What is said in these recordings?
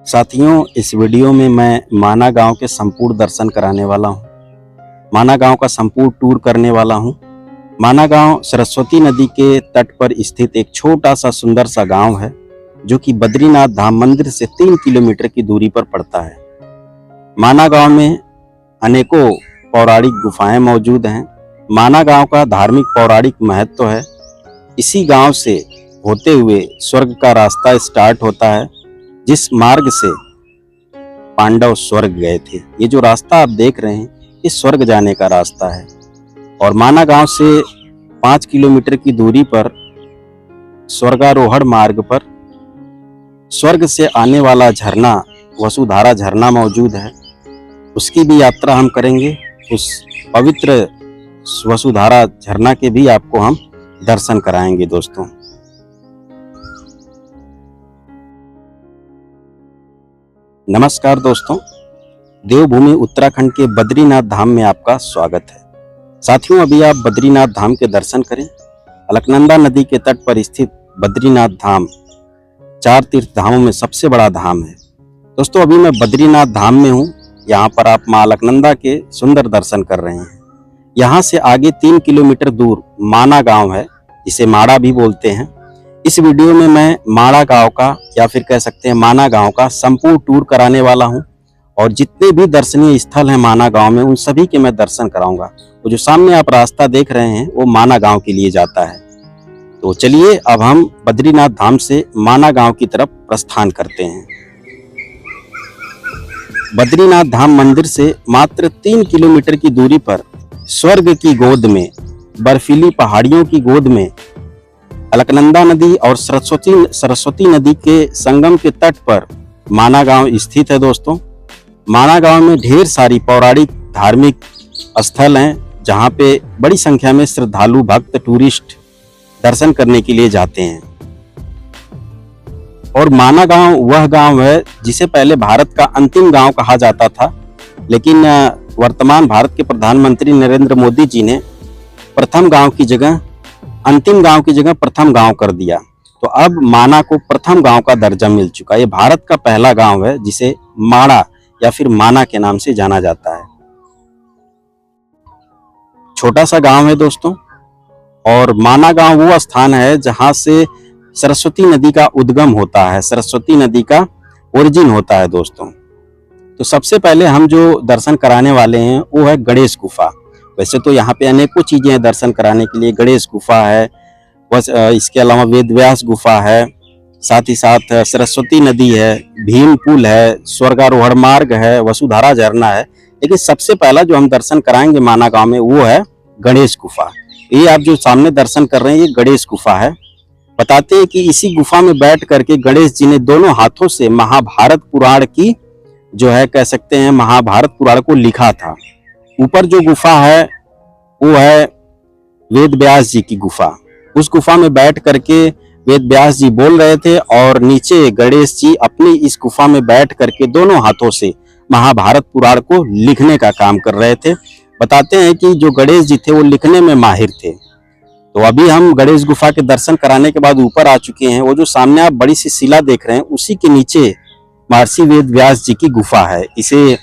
साथियों, इस वीडियो में मैं माना गांव के संपूर्ण दर्शन कराने वाला हूं। माना गांव का संपूर्ण टूर करने वाला हूं। माना गांव सरस्वती नदी के तट पर स्थित एक छोटा सा सुंदर सा गांव है, जो कि बद्रीनाथ धाम मंदिर से 3 किलोमीटर की दूरी पर पड़ता है। माना गांव में अनेकों पौराणिक गुफाएं मौजूद हैं। माना गांव का धार्मिक पौराणिक महत्व है। इसी गांव से होते हुए स्वर्ग का रास्ता स्टार्ट होता है, जिस मार्ग से पांडव स्वर्ग गए थे। ये जो रास्ता आप देख रहे हैं, ये स्वर्ग जाने का रास्ता है। और माना गांव से 5 किलोमीटर की दूरी पर स्वर्गारोहण मार्ग पर स्वर्ग से आने वाला झरना वसुधारा झरना मौजूद है। उसकी भी यात्रा हम करेंगे। उस पवित्र वसुधारा झरना के भी आपको हम दर्शन कराएंगे दोस्तों। नमस्कार दोस्तों, देवभूमि उत्तराखंड के बद्रीनाथ धाम में आपका स्वागत है। साथियों, अभी आप बद्रीनाथ धाम के दर्शन करें। अलकनंदा नदी के तट पर स्थित बद्रीनाथ धाम 4 तीर्थ धामों में सबसे बड़ा धाम है। दोस्तों, अभी मैं बद्रीनाथ धाम में हूँ। यहाँ पर आप मां अलकनंदा के सुंदर दर्शन कर रहे हैं। यहाँ से आगे 3 किलोमीटर दूर माना गांव है, जिसे माड़ा भी बोलते हैं। इस वीडियो में मैं माड़ा गांव का या फिर कह सकते हैं माना गांव का संपूर्ण टूर कराने वाला हूं। और जितने भी दर्शनीय स्थल हैं माना गांव में, उन सभी के मैं दर्शन कराऊंगा। वो जो सामने आप रास्ता देख रहे हैं, वो माना गांव के लिए जाता है। तो चलिए अब हम बद्रीनाथ धाम से माना गांव की तरफ प्रस्थान करते हैं। बद्रीनाथ धाम मंदिर से मात्र 3 किलोमीटर की दूरी पर स्वर्ग की गोद में, बर्फीली पहाड़ियों की गोद में अलकनंदा नदी और सरस्वती नदी के संगम के तट पर माना गांव स्थित है। दोस्तों, माना गांव में ढेर सारी पौराणिक धार्मिक स्थल हैं, जहां पे बड़ी संख्या में श्रद्धालु भक्त टूरिस्ट दर्शन करने के लिए जाते हैं। और माना गांव वह गांव है जिसे पहले भारत का अंतिम गांव कहा जाता था, लेकिन वर्तमान भारत के प्रधानमंत्री नरेंद्र मोदी जी ने प्रथम गांव की जगह, अंतिम गांव की जगह प्रथम गांव कर दिया। तो अब माना को प्रथम गांव का दर्जा मिल चुका है। ये भारत का पहला गांव है जिसे माड़ा या फिर माना के नाम से जाना जाता है। छोटा सा गांव है दोस्तों। और माना गांव वो स्थान है जहां से सरस्वती नदी का उद्गम होता है, सरस्वती नदी का ओरिजिन होता है दोस्तों। तो सबसे पहले हम जो दर्शन कराने वाले हैं वो है गणेश गुफा। वैसे तो यहाँ पे अनेकों चीजें हैं दर्शन कराने के लिए। गणेश गुफा है, बस इसके अलावा वेदव्यास गुफा है, साथ ही साथ सरस्वती नदी है, भीम पुल है, स्वर्गारोहण मार्ग है, वसुधारा झरना है। लेकिन सबसे पहला जो हम दर्शन कराएंगे माना गांव में, वो है गणेश गुफा। ये आप जो सामने दर्शन कर रहे हैं, ये गणेश गुफा है। बताते हैं कि इसी गुफा में बैठ करके गणेश जी ने दोनों हाथों से महाभारत पुराण की, जो है कह सकते हैं महाभारत पुराण को लिखा था। ऊपर जो गुफा है वो है वेद व्यास जी की गुफा। उस गुफा में बैठ करके वेद व्यास जी बोल रहे थे और नीचे गणेश जी अपनी इस गुफा में बैठ करके दोनों हाथों से महाभारत पुराण को लिखने का काम कर रहे थे। बताते हैं कि जो गणेश जी थे वो लिखने में माहिर थे। तो अभी हम गणेश गुफा के दर्शन कराने के बाद ऊपर आ चुके हैं। वो जो सामने आप बड़ी सी शिला देख रहे हैं, उसी के नीचे महर्षि वेद व्यास जी की गुफा है। इसे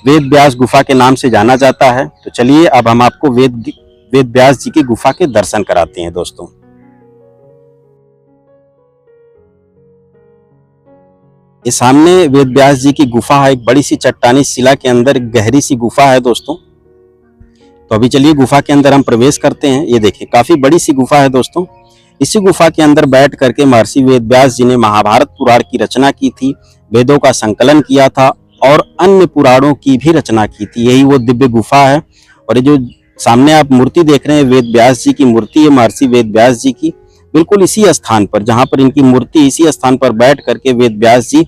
वेद व्यास गुफा के नाम से जाना जाता है। तो चलिए अब हम आपको वेद व्यास जी की गुफा के दर्शन कराते हैं दोस्तों। ये सामने वेद व्यास जी की गुफा है। एक बड़ी सी चट्टानी शिला के अंदर गहरी सी गुफा है दोस्तों। तो अभी चलिए गुफा के अंदर हम प्रवेश करते हैं। ये देखिए, काफी बड़ी सी गुफा है दोस्तों। इसी गुफा के अंदर बैठ करके महर्षि वेद व्यास जी ने महाभारत पुराण की रचना की थी, वेदों का संकलन किया था और अन्य पुराणों की भी रचना की थी। यही वो दिव्य गुफा है। और ये जो सामने आप मूर्ति देख रहे हैं, वेद व्यास जी की मूर्ति है, महर्षि वेद व्यास जी की। बिल्कुल इसी स्थान पर, जहां पर इनकी मूर्ति, इसी स्थान पर बैठ करके वेद व्यास जी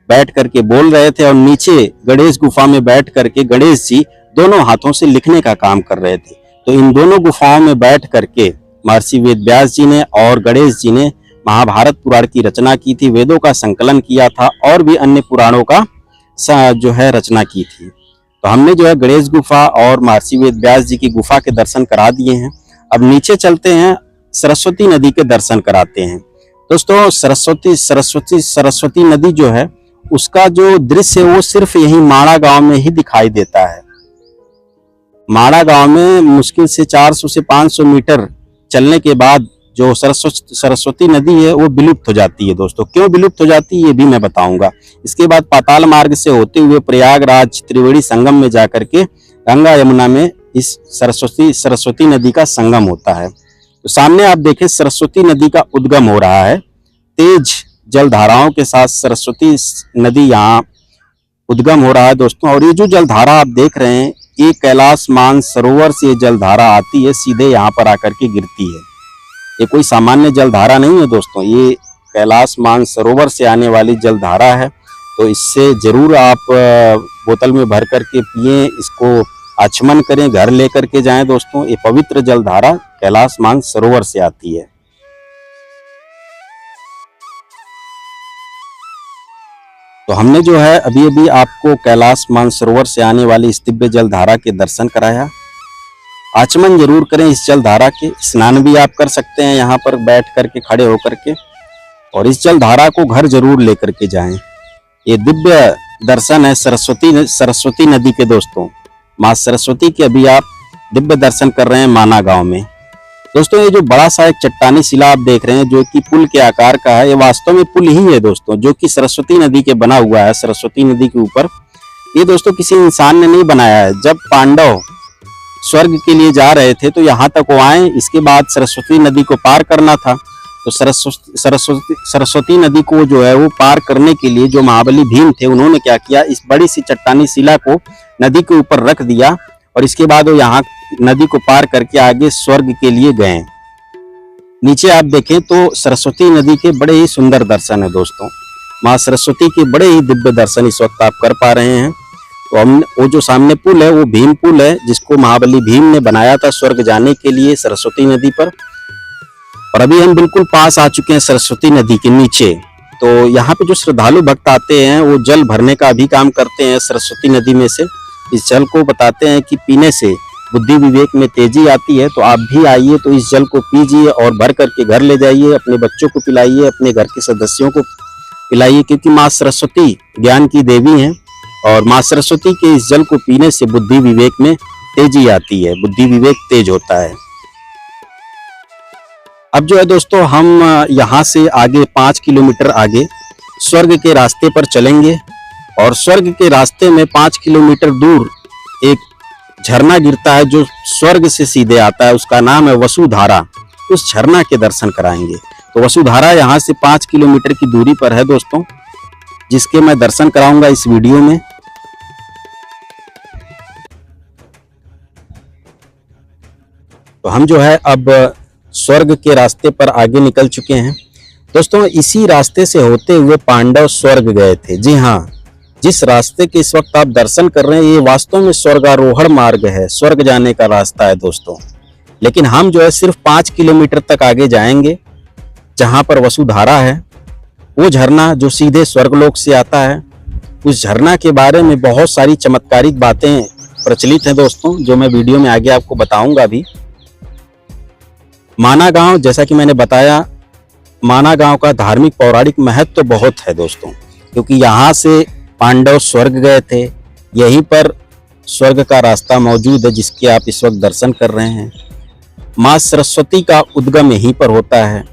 बैठ करके बोल रहे थे। और नीचे गणेश गुफा में बैठ करके गणेश जी दोनों हाथों से लिखने का काम कर रहे थे। तो इन दोनों गुफाओं में बैठ करके महर्षि वेद व्यास जी ने और गणेश जी ने महाभारत पुराण की रचना की थी, वेदों का संकलन किया था और भी अन्य पुराणों का जो है रचना की थी। तो हमने जो है गणेश गुफा और महर्षि वेद व्यास जी की गुफा के दर्शन करा दिए हैं। अब नीचे चलते हैं, सरस्वती नदी के दर्शन कराते हैं। दोस्तों, सरस्वती नदी जो है उसका जो दृश्य है वो सिर्फ यही माणा गांव में ही दिखाई देता है। माणा गांव में मुश्किल से 400 से 500 मीटर चलने के बाद जो सरस्वती नदी है वो विलुप्त हो जाती है दोस्तों। क्यों विलुप्त हो जाती है ये भी मैं बताऊंगा। इसके बाद पाताल मार्ग से होते हुए प्रयागराज त्रिवेणी संगम में जाकर के गंगा यमुना में इस सरस्वती नदी का संगम होता है। तो सामने आप देखें सरस्वती नदी का उद्गम हो रहा है। तेज जल धाराओं के साथ सरस्वती नदी यहाँ उद्गम हो रहा है दोस्तों। और ये जो जलधारा आप देख रहे हैं ये कैलाश मानसरोवर से ये जलधारा आती है, सीधे यहाँ पर आकर के गिरती है। ये कोई सामान्य जलधारा नहीं है दोस्तों, ये कैलाश मानसरोवर से आने वाली जलधारा है। तो इससे जरूर आप बोतल में भर करके पिए, इसको आचमन करें, घर लेकर के जाएं दोस्तों। ये पवित्र जलधारा कैलाश मानसरोवर से आती है। तो हमने जो है अभी अभी आपको कैलाश मानसरोवर से आने वाली इस दिव्य जलधारा के दर्शन कराया। आचमन जरूर करें इस जलधारा के, स्नान भी आप कर सकते हैं यहाँ पर बैठ करके, खड़े होकर के। और इस जलधारा को घर जरूर लेकर के जाएं। ये दिव्य दर्शन है सरस्वती नदी के दोस्तों। माँ सरस्वती के अभी आप दिव्य दर्शन कर रहे हैं माना गांव में। दोस्तों ये जो बड़ा सा एक चट्टानी शिला आप देख रहे हैं जो कि पुल के आकार का है, ये वास्तव में पुल ही है दोस्तों, जो कि सरस्वती नदी के बना हुआ है। सरस्वती नदी के ऊपर ये दोस्तों किसी इंसान ने नहीं बनाया है। जब पांडव स्वर्ग के लिए जा रहे थे तो यहाँ तक वो आए, इसके बाद सरस्वती नदी को पार करना था। तो सरस्वती नदी को जो है वो पार करने के लिए जो महाबली भीम थे उन्होंने क्या किया, इस बड़ी सी चट्टानी शिला को नदी के ऊपर रख दिया और इसके बाद वो यहाँ नदी को पार करके आगे स्वर्ग के लिए गए। नीचे आप देखें तो सरस्वती नदी के बड़े ही सुंदर दर्शन है दोस्तों। माँ सरस्वती के बड़े ही दिव्य दर्शन इस वक्त आप कर पा रहे हैं। तो हम वो जो सामने पुल है वो भीम पुल है, जिसको महाबली भीम ने बनाया था स्वर्ग जाने के लिए सरस्वती नदी पर। और अभी हम बिल्कुल पास आ चुके हैं सरस्वती नदी के नीचे। तो यहाँ पे जो श्रद्धालु भक्त आते हैं वो जल भरने का भी काम करते हैं सरस्वती नदी में से। इस जल को बताते हैं कि पीने से बुद्धि विवेक में तेजी आती है। तो आप भी आइए तो इस जल को पीजिए और भर करके घर ले जाइए, अपने बच्चों को पिलाइए, अपने घर के सदस्यों को पिलाइए, क्योंकि माँ सरस्वती ज्ञान की देवी हैं और माँ सरस्वती के इस जल को पीने से बुद्धि विवेक में तेजी आती है, बुद्धि विवेक तेज होता है। अब जो है दोस्तों हम यहाँ से आगे 5 किलोमीटर आगे स्वर्ग के रास्ते पर चलेंगे और स्वर्ग के रास्ते में 5 किलोमीटर दूर एक झरना गिरता है जो स्वर्ग से सीधे आता है, उसका नाम है वसुधारा। उस झरना के दर्शन कराएंगे। तो वसुधारा यहाँ से 5 किलोमीटर की दूरी पर है दोस्तों, जिसके मैं दर्शन कराऊंगा इस वीडियो में। तो हम जो है अब स्वर्ग के रास्ते पर आगे निकल चुके हैं दोस्तों। इसी रास्ते से होते हुए पांडव स्वर्ग गए थे। जी हाँ, जिस रास्ते के इस वक्त आप दर्शन कर रहे हैं ये वास्तव में स्वर्गारोहण मार्ग है, स्वर्ग जाने का रास्ता है दोस्तों। लेकिन हम जो है सिर्फ 5 किलोमीटर तक आगे जाएंगे जहां पर वसुधारा है, वो झरना जो सीधे स्वर्गलोक से आता है। उस झरना के बारे में बहुत सारी चमत्कारिक बातें प्रचलित हैं दोस्तों, जो मैं वीडियो में आगे आपको बताऊंगा भी। माना गांव, जैसा कि मैंने बताया, माना गांव का धार्मिक पौराणिक महत्व तो बहुत है दोस्तों, क्योंकि यहाँ से पांडव स्वर्ग गए थे। यहीं पर स्वर्ग का रास्ता मौजूद है जिसके आप इस वक्त दर्शन कर रहे हैं। माँ सरस्वती का उद्गम यहीं पर होता है।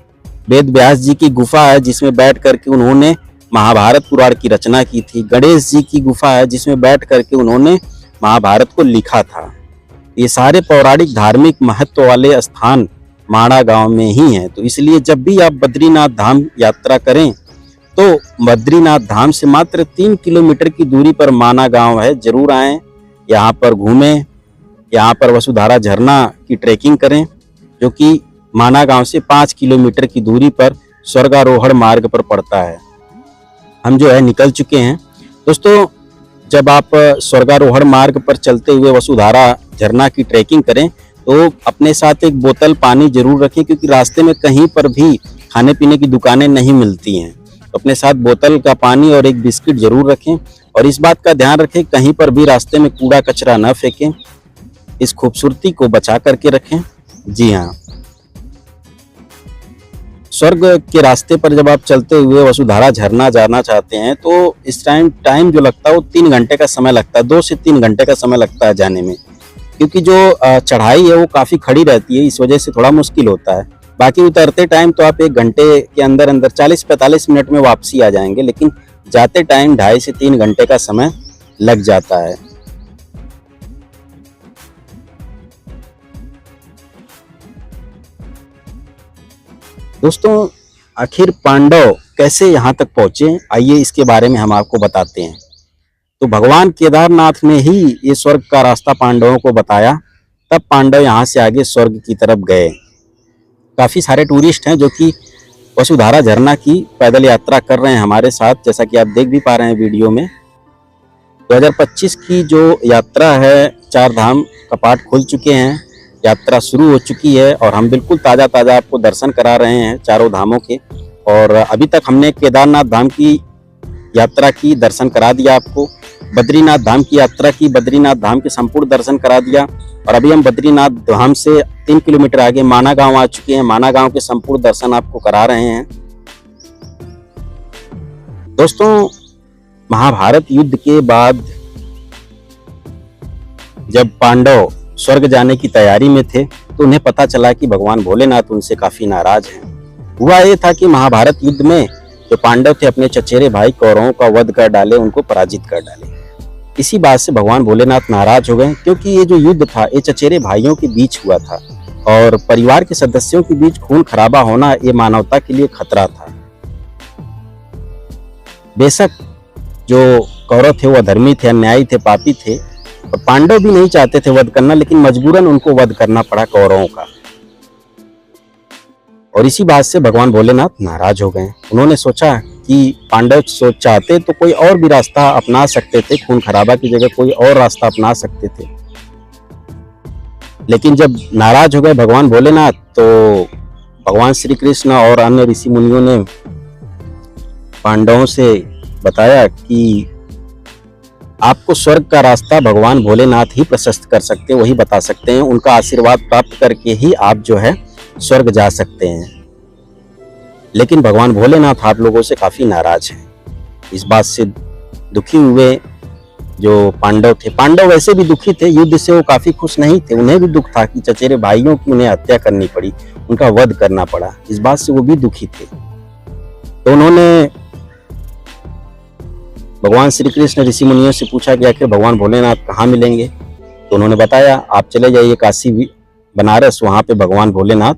वेद व्यास जी की गुफा है जिसमें बैठ करके उन्होंने महाभारत पुराण की रचना की थी। गणेश जी की गुफा है जिसमें बैठ करके उन्होंने महाभारत को लिखा था। ये सारे पौराणिक धार्मिक महत्व वाले स्थान माणा गांव में ही हैं। तो इसलिए जब भी आप बद्रीनाथ धाम यात्रा करें तो बद्रीनाथ धाम से मात्र 3 किलोमीटर की दूरी पर माना गांव है, जरूर आएं, यहाँ पर घूमें, यहाँ पर वसुधारा झरना की ट्रैकिंग करें, जो कि माना गांव से 5 किलोमीटर की दूरी पर स्वर्गारोहण मार्ग पर पड़ता है। हम जो है निकल चुके हैं दोस्तों। जब आप स्वर्गारोहण मार्ग पर चलते हुए वसुधारा झरना की ट्रैकिंग करें तो अपने साथ एक बोतल पानी जरूर रखें, क्योंकि रास्ते में कहीं पर भी खाने पीने की दुकानें नहीं मिलती हैं। तो अपने साथ बोतल का पानी और एक बिस्किट जरूर रखें और इस बात का ध्यान रखें कहीं पर भी रास्ते में कूड़ा कचरा न फेंकें। इस खूबसूरती को बचा करके रखें। जी हाँ, स्वर्ग के रास्ते पर जब आप चलते हुए वसुधारा झरना जाना चाहते हैं तो इस टाइम जो लगता है वो 3 घंटे का समय लगता है, 2 से 3 घंटे का समय लगता है जाने में, क्योंकि जो चढ़ाई है वो काफ़ी खड़ी रहती है, इस वजह से थोड़ा मुश्किल होता है। बाकी उतरते टाइम तो आप 1 घंटे के अंदर अंदर 40-45 मिनट में वापसी आ जाएंगे, लेकिन जाते टाइम 2.5 से 3 घंटे का समय लग जाता है। दोस्तों, आखिर पांडव कैसे यहाँ तक पहुंचे, आइए इसके बारे में हम आपको बताते हैं। तो भगवान केदारनाथ ने ही ये स्वर्ग का रास्ता पांडवों को बताया, तब पांडव यहाँ से आगे स्वर्ग की तरफ गए। काफ़ी सारे टूरिस्ट हैं जो कि वसुधारा झरना की पैदल यात्रा कर रहे हैं हमारे साथ, जैसा कि आप देख भी पा रहे हैं वीडियो में। 2025 की जो यात्रा है, 4 धाम कपाट खुल चुके हैं, यात्रा शुरू हो चुकी है और हम बिल्कुल ताज़ा आपको दर्शन करा रहे हैं चारों धामों के। और अभी तक हमने केदारनाथ धाम की यात्रा की, दर्शन करा दिया आपको। बद्रीनाथ धाम की यात्रा की, बद्रीनाथ धाम के संपूर्ण दर्शन करा दिया। और अभी हम बद्रीनाथ धाम से 3 किलोमीटर आगे माना गांव आ चुके हैं, माना गांव के संपूर्ण दर्शन आपको करा रहे हैं। दोस्तों, महाभारत युद्ध के बाद जब पांडव स्वर्ग जाने की तैयारी में थे तो उन्हें पता चला कि भगवान भोलेनाथ उनसे काफी नाराज हैं। हुआ ये था कि महाभारत युद्ध में जो पांडव थे अपने चचेरे भाई कौरवों का वध कर डाले, उनको पराजित कर डाले। इसी बात से भगवान भोलेनाथ नाराज हो गए, क्योंकि ये जो युद्ध था ये चचेरे भाइयों के बीच हुआ था और परिवार के सदस्यों के बीच खून खराबा होना ये मानवता के लिए खतरा था। बेशक जो कौरव थे वो अधर्मी थे, अन्यायी थे, पापी थे और पांडव भी नहीं चाहते थे वध करना, लेकिन मजबूरन उनको वध करना पड़ा कौरवों का। और इसी बात से भगवान भोलेनाथ नाराज हो गए। उन्होंने सोचा कि पांडव चाहते तो कोई और भी रास्ता अपना सकते थे, खून खराबा की जगह कोई और रास्ता अपना सकते थे। लेकिन जब नाराज हो गए भगवान भोलेनाथ तो भगवान श्री कृष्ण और अन्य ऋषि मुनियों ने पांडवों से बताया कि आपको स्वर्ग का रास्ता भगवान भोलेनाथ ही प्रशस्त कर सकते हैं, वही बता सकते हैं। उनका आशीर्वाद प्राप्त करके ही आप जो है स्वर्ग जा सकते हैं। लेकिन भगवान भोलेनाथ आप लोगों से काफी नाराज हैं। इस बात से दुखी हुए जो पांडव थे, पांडव वैसे भी दुखी थे, युद्ध से वो काफी खुश नहीं थे। उन्हें भी दुख था कि चचेरे भाइयों की उन्हें हत्या करनी पड़ी, उनका वध करना पड़ा। इस बात से वो भी दुखी थे। तो उन्होंने भगवान श्री कृष्ण ऋषि मुनियों से पूछा कि आखिर भगवान भोलेनाथ कहाँ मिलेंगे। तो उन्होंने बताया आप चले जाइए काशी बनारस, वहाँ पे भगवान भोलेनाथ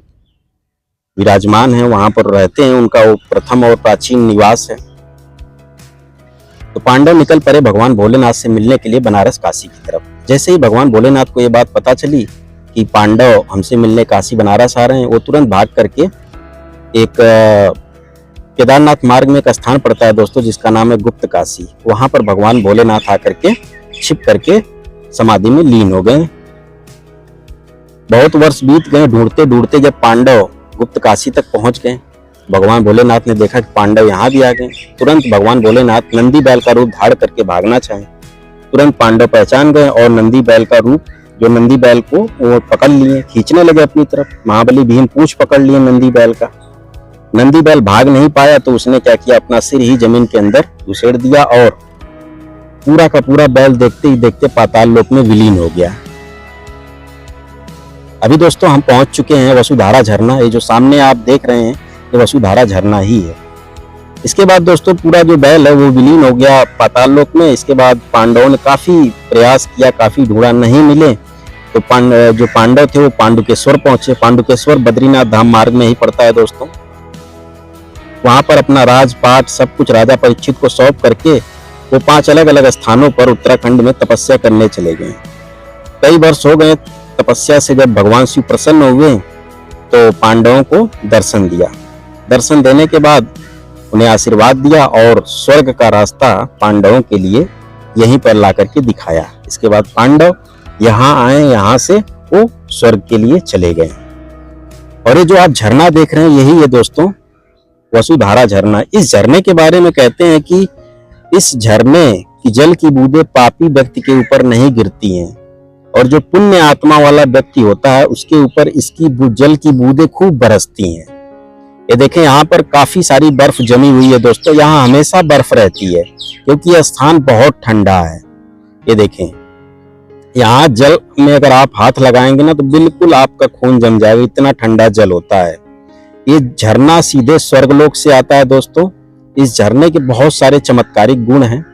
विराजमान है, वहाँ पर रहते हैं, उनका वो प्रथम और प्राचीन निवास है। तो पांडव निकल पड़े भगवान भोलेनाथ से मिलने के लिए बनारस काशी की तरफ। जैसे ही भगवान भोलेनाथ को ये बात पता चली कि पांडव हमसे मिलने काशी बनारस आ रहे हैं, वो तुरंत भाग करके एक केदारनाथ मार्ग में एक स्थान पड़ता है दोस्तों जिसका नाम है गुप्त काशी। वहां पर भगवान भोलेनाथ आकर के छिप करके समाधि में लीन हो गए। बहुत वर्ष बीत गए, ढूंढते ढूंढते जब पांडव गुप्त काशी तक पहुंच गए, भगवान भोलेनाथ ने देखा कि पांडव यहाँ भी आ गए। तुरंत भगवान भोलेनाथ नंदी बैल का रूप धारण करके भागना चाहे, तुरंत पांडव पहचान गए और नंदी बैल का रूप, जो नंदी बैल को वो पकड़ लिए, खींचने लगे अपनी तरफ। महाबली भीम पूंछ पकड़ लिए नंदी बैल का। नंदी बैल भाग नहीं पाया तो उसने क्या किया, अपना सिर ही जमीन के अंदर घुसेड़ दिया और पूरा का पूरा बैल देखते ही देखते पाताल लोक में विलीन हो गया। अभी दोस्तों हम पहुंच चुके हैं वसुधारा झरना। ये जो सामने आप देख रहे हैं ये वसुधारा झरना ही है। इसके बाद दोस्तों पूरा जो बैल है वो विलीन हो गया पाताल लोक में। इसके बाद पांडवों ने काफी प्रयास किया, काफी ढूंढा, नहीं मिले तो जो पांडव थे वो पांडुकेश्वर पहुंचे। पांडुकेश्वर बद्रीनाथ धाम मार्ग में ही पड़ता है दोस्तों। वहां पर अपना राजपाट सब कुछ राजा परीक्षित को सौंप करके वो 5 अलग अलग स्थानों पर उत्तराखंड में तपस्या करने चले गए। कई वर्ष हो गए तपस्या से। जब भगवान शिव प्रसन्न हुए तो पांडवों को दर्शन दिया। दर्शन देने के बाद उन्हें आशीर्वाद दिया और स्वर्ग का रास्ता पांडवों के लिए यहीं पर ला करके दिखाया। इसके बाद पांडव यहाँ आए, यहाँ से वो स्वर्ग के लिए चले गए। और ये जो आप झरना देख रहे हैं यही है दोस्तों वसुधारा झरना। इस झरने के बारे में कहते हैं कि इस झरने की जल की बूंदें पापी व्यक्ति के ऊपर नहीं गिरती हैं और जो पुण्य आत्मा वाला व्यक्ति होता है उसके ऊपर इसकी जल की बूंदें खूब बरसती हैं। ये देखें यहाँ पर काफी सारी बर्फ जमी हुई है दोस्तों। यहाँ हमेशा बर्फ रहती है क्योंकि यह स्थान बहुत ठंडा है। ये देखें यहाँ जल में अगर आप हाथ लगाएंगे ना तो बिल्कुल आपका खून जम जाएगा, इतना ठंडा जल होता है। ये झरना सीधे स्वर्गलोक से आता है दोस्तों। इस झरने के बहुत सारे चमत्कारिक गुण हैं।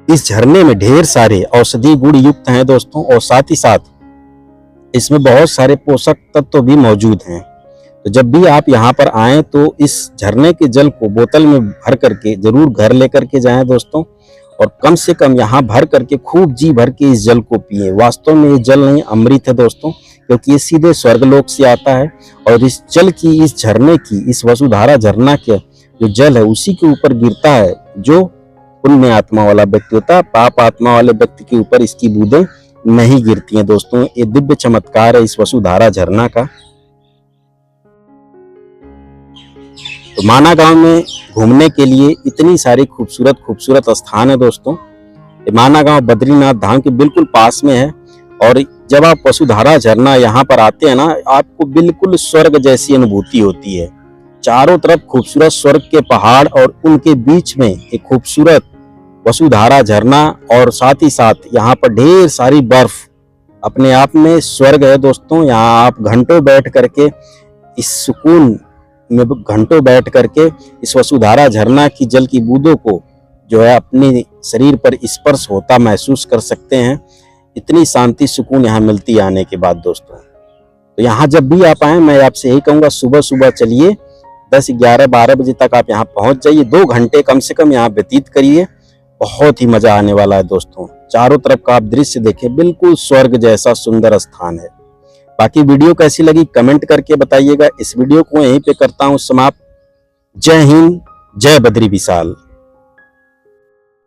इस झरने में ढेर सारे औषधि गुण युक्त हैं दोस्तों, और साथ ही साथ इसमें बहुत सारे पोषक तत्व भी मौजूद हैं। तो जब भी आप यहाँ पर आएं तो इस झरने के जल को बोतल में भर करके जरूर घर लेकर के जाएं दोस्तों, और कम से कम यहाँ भर करके खूब जी भर के इस जल को पिए। वास्तव में ये जल नहीं अमृत है दोस्तों, क्योंकि ये सीधे स्वर्गलोक से आता है। और इस जल की, इस झरने की, इस वसुधारा झरना के जो जल है उसी के ऊपर गिरता है। जो पुण्य आत्मा वाला व्यक्ति होता है, पाप आत्मा वाले व्यक्ति के ऊपर इसकी बूंदें नहीं गिरती हैं दोस्तों। ये दिव्य चमत्कार है इस वसुधारा झरना का। तो माना गांव में घूमने के लिए इतनी सारी खूबसूरत खूबसूरत स्थान है दोस्तों। ये माना गांव बद्रीनाथ धाम के बिल्कुल पास में है, और जब आप वसुधारा झरना यहाँ पर आते हैं ना, आपको बिल्कुल स्वर्ग जैसी अनुभूति होती है। चारों तरफ खूबसूरत स्वर्ग के पहाड़ और उनके बीच में एक खूबसूरत वसुधारा झरना, और साथ ही साथ यहाँ पर ढेर सारी बर्फ। अपने आप में स्वर्ग है दोस्तों। यहाँ आप घंटों बैठ करके इस सुकून में घंटों बैठ करके इस वसुधारा झरना की जल की बूंदों को जो है अपने शरीर पर स्पर्श होता महसूस कर सकते हैं। इतनी शांति सुकून यहाँ मिलती है आने के बाद दोस्तों। तो यहाँ जब भी आप आए, मैं आपसे यही कहूँगा, सुबह सुबह चलिए, 10, 11, 12 बजे तक आप यहाँ पहुँच जाइए। 2 घंटे कम से कम यहाँ व्यतीत करिए, बहुत ही मजा आने वाला है दोस्तों। चारों तरफ का आप दृश्य देखें, बिल्कुल स्वर्ग जैसा सुंदर स्थान है। बाकी वीडियो कैसी लगी कमेंट करके बताइएगा। इस वीडियो को यहीं पे करता हूँ समाप्त। जय हिंद, जय बद्री विशाल।